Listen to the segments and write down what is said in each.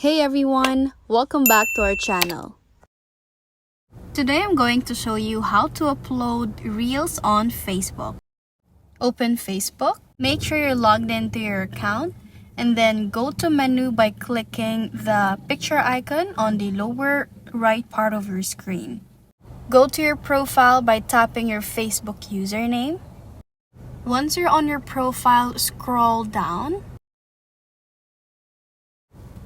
Hey everyone, welcome back to our channel. Today I'm going to show you how to upload Reels on Facebook. Open Facebook, make sure you're logged into your account, and then go to menu by clicking the picture icon on the lower right part of your screen. Go to your profile by tapping your Facebook username. Once you're on your profile, scroll down.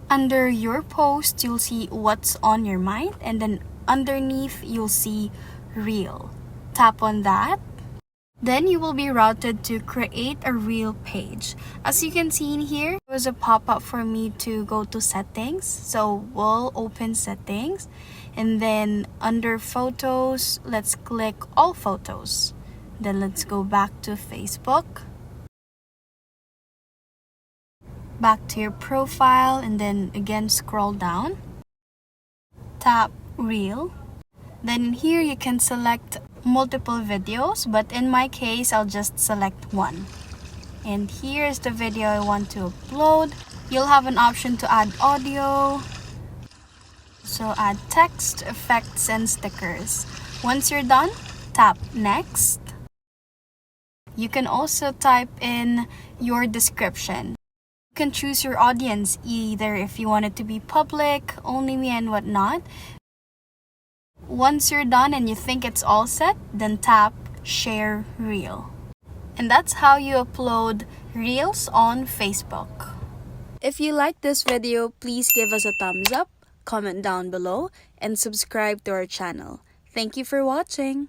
Under your post, you'll see what's on your mind, and then underneath, you'll see Reel. Tap on that. Then you will be routed to create a Reel page. As you can see in here, there was a pop-up for me to go to settings. So we'll open settings, and then under photos, let's click all photos. Then let's go back to Facebook. Back to your profile, and then again scroll down. Tap Reel. Then here you can select multiple videos, but in my case I'll just select one. And here's the video I want to upload. You'll have an option to add audio, so add text, effects, and stickers. Once you're done, tap next. You can also type in your description. You can choose your audience, either if you want it to be public, only me, and whatnot. Once you're done and you think it's all set, then tap Share Reel. And that's how you upload Reels on Facebook. If you like this video, please give us a thumbs up, comment down below, and subscribe to our channel. Thank you for watching.